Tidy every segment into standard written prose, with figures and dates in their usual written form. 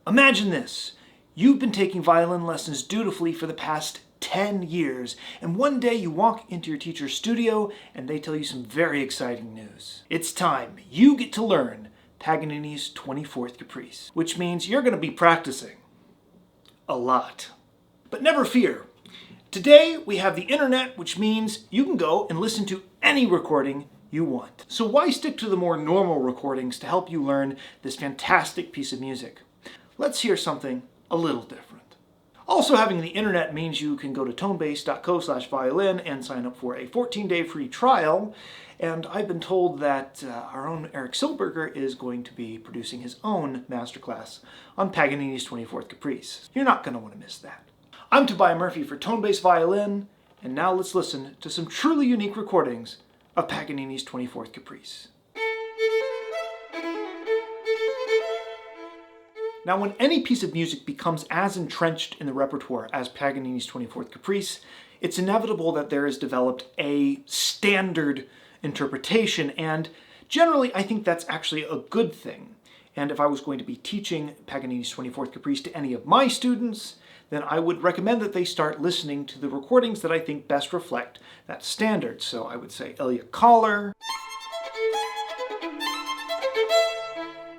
Imagine this. You've been taking violin lessons dutifully for the past 10 years, and one day you walk into your teacher's studio and they tell you some very exciting news. It's time. You get to learn Paganini's 24th Caprice, which means you're going to be practicing a lot. But never fear. Today we have the internet, which means you can go and listen to any recording you want. So why stick to the more normal recordings to help you learn this fantastic piece of music? Let's hear something a little different. Also, having the internet means you can go to tonebase.co/violin and sign up for a 14-day free trial. And I've been told that our own Eric Silberger is going to be producing his own masterclass on Paganini's 24th Caprice. You're not going to want to miss that. I'm Tobias Murphy for Tonebase Violin, and now let's listen to some truly unique recordings of Paganini's 24th Caprice. Now, when any piece of music becomes as entrenched in the repertoire as Paganini's 24th Caprice, it's inevitable that there is developed a standard interpretation, and generally I think that's actually a good thing. And if I was going to be teaching Paganini's 24th Caprice to any of my students, then I would recommend that they start listening to the recordings that I think best reflect that standard. So I would say Ilya Kahler,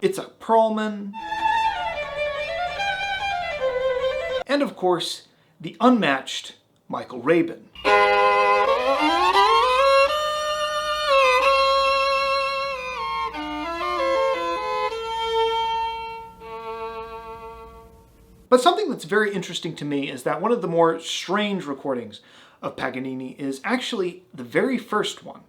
Itzhak Perlman, and of course, the unmatched Michael Rabin. But something that's very interesting to me is that one of the more strange recordings of Paganini is actually the very first one,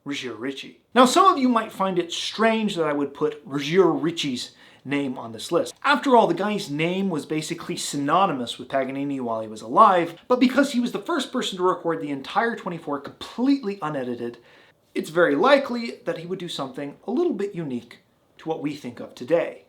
Richie. Now, some of you might find it strange that I would put Richie's name on this list. After all, the guy's name was basically synonymous with Paganini while he was alive, but because he was the first person to record the entire 24 completely unedited, it's very likely that he would do something a little bit unique to what we think of today.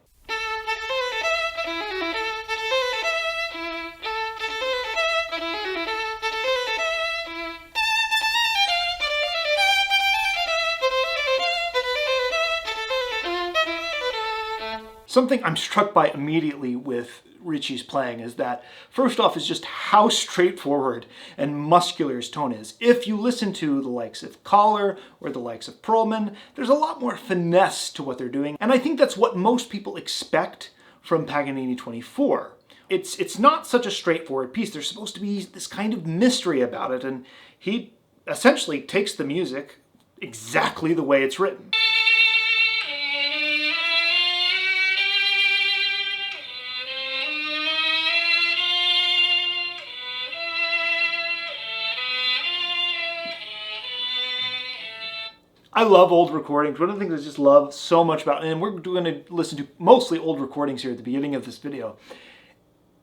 Something I'm struck by immediately with Richie's playing is that, first off, is just how straightforward and muscular his tone is. If you listen to the likes of Kahler or the likes of Perlman, there's a lot more finesse to what they're doing, and I think that's what most people expect from Paganini 24. It's not such a straightforward piece. There's supposed to be this kind of mystery about it, and he essentially takes the music exactly the way it's written. I love old recordings. One of the things I just love so much about, and we're going to listen to mostly old recordings here at the beginning of this video,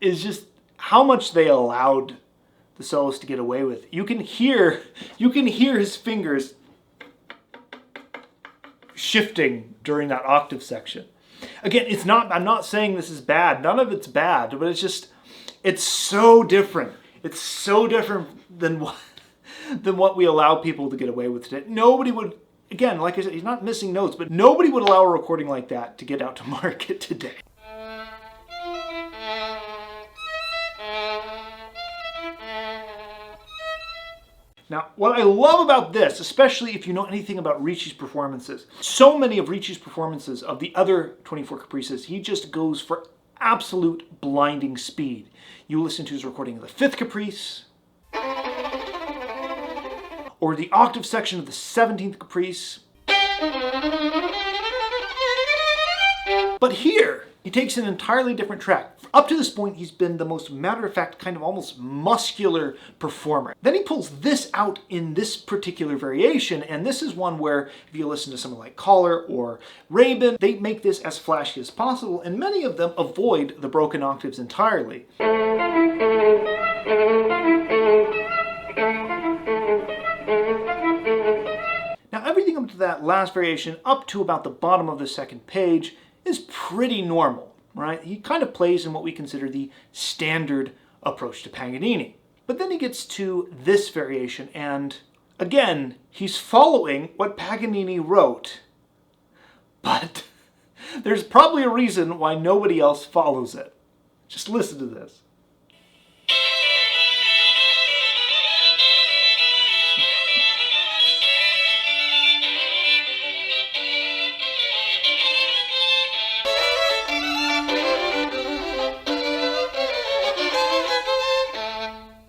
is just how much they allowed the soloist to get away with. You can hear his fingers shifting during that octave section. Again, I'm not saying this is bad. None of it's bad, but it's so different. It's so different than what we allow people to get away with today. Nobody would, again, like I said, he's not missing notes, but nobody would allow a recording like that to get out to market today. Now, what I love about this, especially if you know anything about Richies performances, so many of Richies performances of the other 24 Caprices, he just goes for absolute blinding speed. You listen to his recording of the 5th Caprice, or the octave section of the 17th Caprice. But here, he takes an entirely different track. Up to this point, he's been the most matter-of-fact, kind of almost muscular performer. Then he pulls this out in this particular variation, and this is one where, if you listen to someone like Kahler or Rabin, they make this as flashy as possible, and many of them avoid the broken octaves entirely. Now, everything up to that last variation, up to about the bottom of the second page, is pretty normal. Right? He kind of plays in what we consider the standard approach to Paganini. But then he gets to this variation, and again, he's following what Paganini wrote. But There's probably a reason why nobody else follows it. Just listen to this.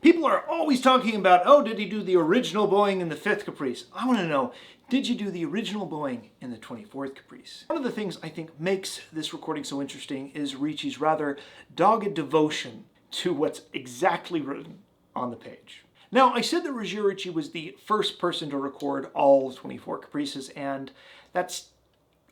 People are always talking about, oh, did he do the original bowing in the 5th Caprice? I want to know, did you do the original bowing in the 24th Caprice? One of the things I think makes this recording so interesting is Richies' rather dogged devotion to what's exactly written on the page. Now, I said that Richie was the first person to record all 24 Caprices, and that's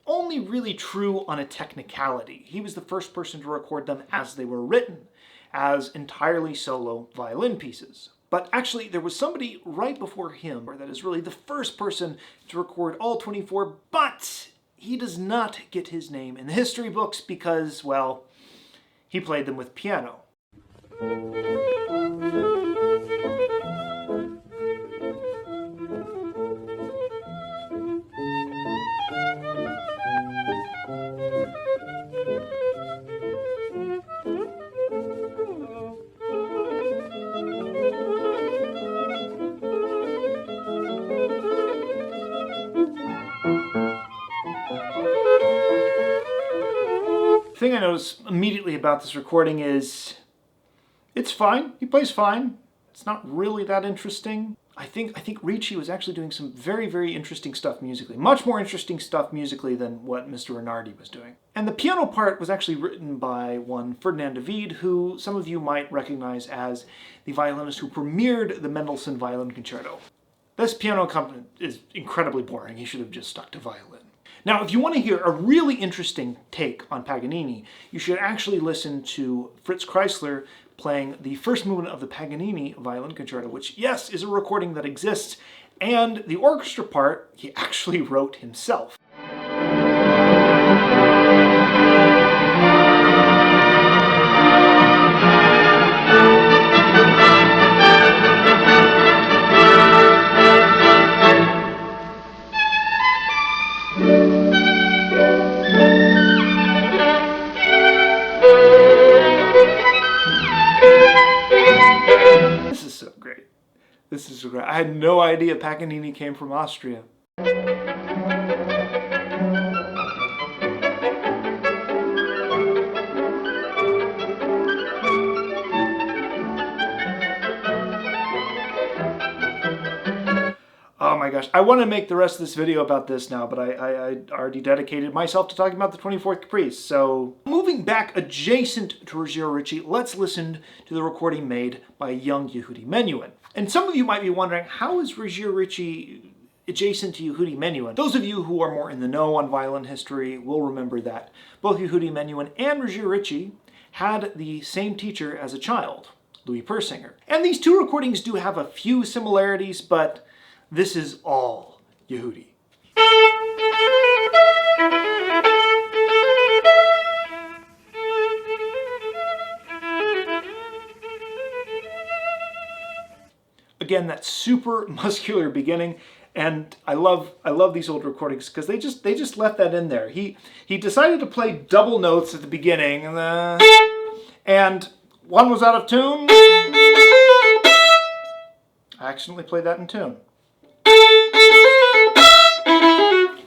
only really true on a technicality. He was the first person to record them as they were written, as entirely solo violin pieces. But actually, there was somebody right before him that is really the first person to record all 24, but he does not get his name in the history books because, well, he played them with piano. The thing I notice immediately about this recording is it's fine. He plays fine. It's not really that interesting. I think Richie was actually doing some very, very interesting stuff musically. Much more interesting stuff musically than what Mr. Renardi was doing. And the piano part was actually written by one Ferdinand David, who some of you might recognize as the violinist who premiered the Mendelssohn Violin Concerto. This piano accompaniment is incredibly boring. He should have just stuck to violin. Now, if you want to hear a really interesting take on Paganini, you should actually listen to Fritz Kreisler playing the first movement of the Paganini Violin Concerto, which, yes, is a recording that exists, and the orchestra part he actually wrote himself. This is so great. I had no idea Paganini came from Austria. Oh my gosh, I want to make the rest of this video about this now, but I already dedicated myself to talking about the 24th Caprice, so... Moving back adjacent to Richie, let's listen to the recording made by young Yehudi Menuhin. And some of you might be wondering, how is Richie adjacent to Yehudi Menuhin? Those of you who are more in the know on violin history will remember that both Yehudi Menuhin and Richie had the same teacher as a child, Louis Persinger. And these two recordings do have a few similarities, but this is all Yehudi. Again, that super muscular beginning, and I love these old recordings because they just left that in there. He decided to play double notes at the beginning, and one was out of tune. I accidentally played that in tune.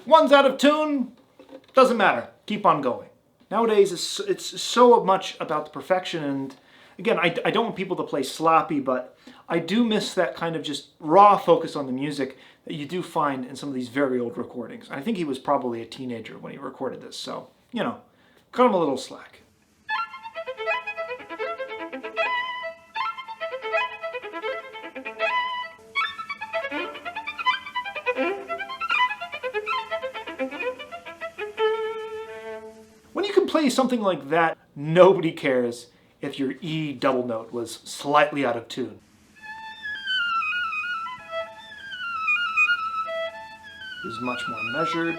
One's out of tune, doesn't matter. Keep on going. Nowadays, it's so much about the perfection, and again, I don't want people to play sloppy, but I do miss that kind of just raw focus on the music that you do find in some of these very old recordings. I think he was probably a teenager when he recorded this, so, you know, cut him a little slack. When you can play something like that, nobody cares if your E double note was slightly out of tune. It was much more measured.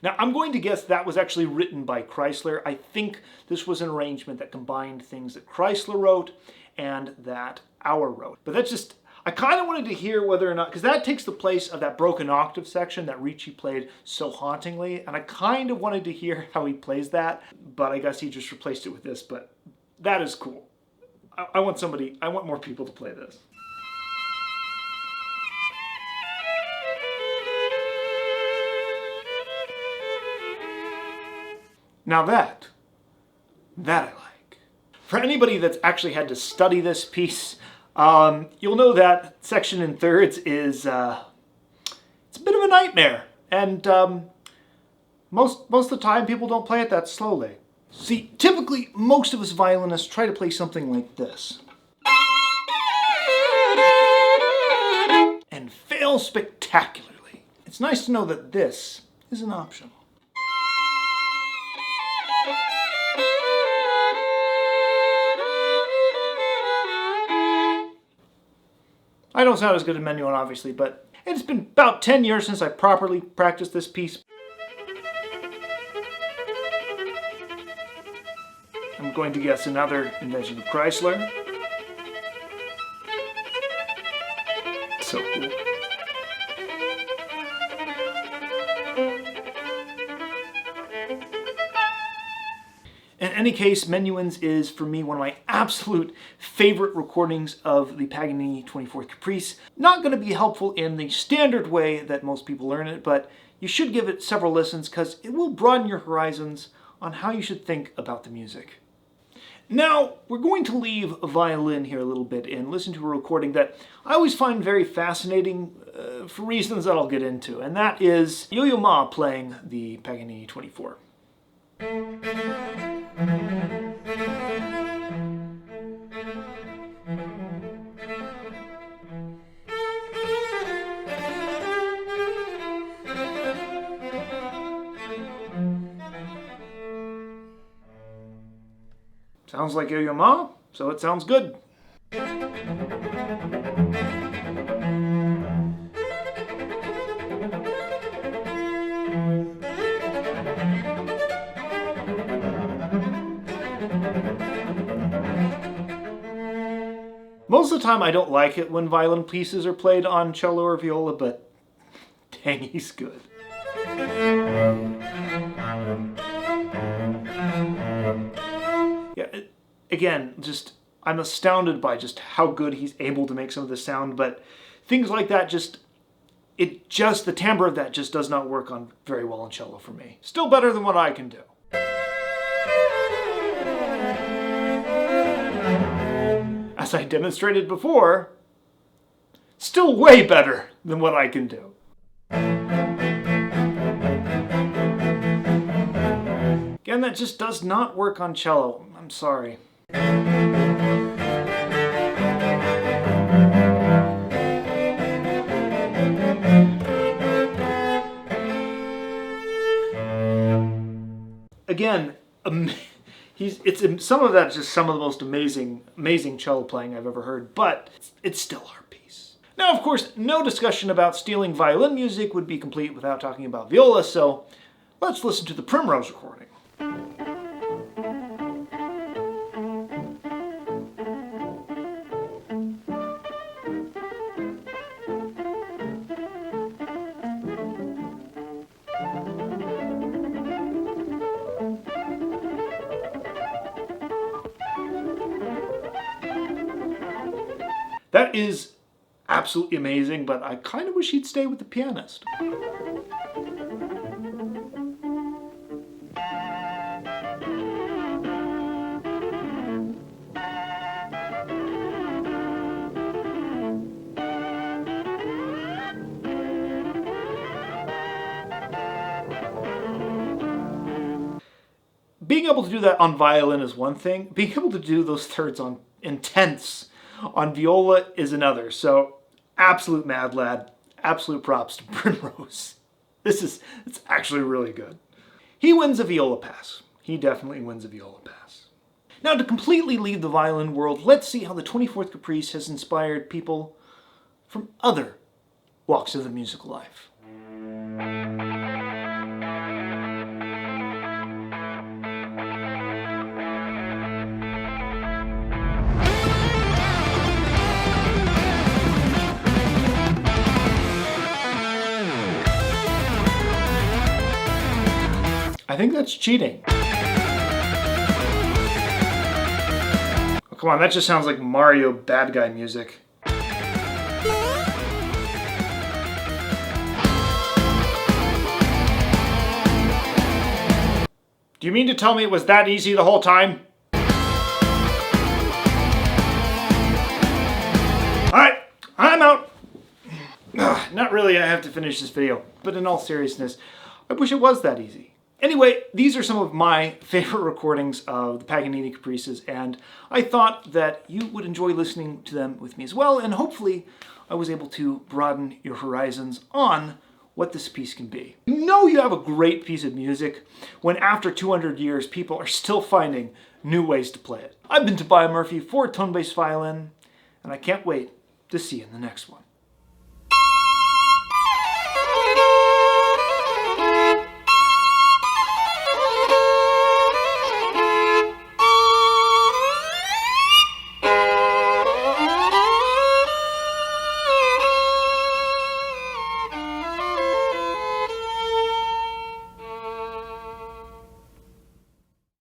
Now, I'm going to guess that was actually written by Chrysler. I think this was an arrangement that combined things that Chrysler wrote and that Auer wrote. But that's just, I kind of wanted to hear whether or not, because that takes the place of that broken octave section that Richie played so hauntingly, and I kind of wanted to hear how he plays that, but I guess he just replaced it with this, but that is cool. I want more people to play this. Now that I like. For anybody that's actually had to study this piece, you'll know that section in thirds is, it's a bit of a nightmare. And most of the time people don't play it that slowly. See, typically most of us violinists try to play something like this. And fail spectacularly. It's nice to know that this is an option. I don't sound as good as Menuhin, obviously, but it's been about 10 years since I properly practiced this piece. I'm going to guess another invention of Chrysler. So cool. In any case, Menuhin's is, for me, one of my absolute favorite recordings of the Paganini 24th Caprice. Not going to be helpful in the standard way that most people learn it, but you should give it several listens because it will broaden your horizons on how you should think about the music. Now, we're going to leave a violin here a little bit and listen to a recording that I always find very fascinating for reasons that I'll get into, and that is Yo-Yo Ma playing the Paganini 24. Sounds like Yo-Yo Ma, so it sounds good. Most of the time I don't like it when violin pieces are played on cello or viola, but dang, he's good. Yeah, again, just I'm astounded by just how good he's able to make some of the sound, but things like that the timbre of that just does not work on very well on cello for me. Still better than what I can do. As I demonstrated before, still way better than what I can do. Again, that just does not work on cello. I'm sorry. Again, some of that's just some of the most amazing cello playing I've ever heard, but it's still our piece. Now, of course, no discussion about stealing violin music would be complete without talking about viola, so let's listen to the Primrose recording. That is absolutely amazing, but I kind of wish he'd stay with the pianist. Being able to do that on violin is one thing. Being able to do those thirds in tenths on viola is another. So, absolute mad lad. Absolute props to Primrose. It's actually really good. He wins a viola pass. He definitely wins a viola pass. Now, to completely leave the violin world, let's see how the 24th Caprice has inspired people from other walks of the musical life. I think that's cheating. Oh, come on, that just sounds like Mario bad guy music. Do you mean to tell me it was that easy the whole time? Alright, I'm out. Not really, I have to finish this video, but in all seriousness, I wish it was that easy. Anyway, these are some of my favorite recordings of the Paganini Caprices, and I thought that you would enjoy listening to them with me as well, and hopefully I was able to broaden your horizons on what this piece can be. You know you have a great piece of music when after 200 years people are still finding new ways to play it. I've been Tobias Murphy for Tonebase Violin, and I can't wait to see you in the next one.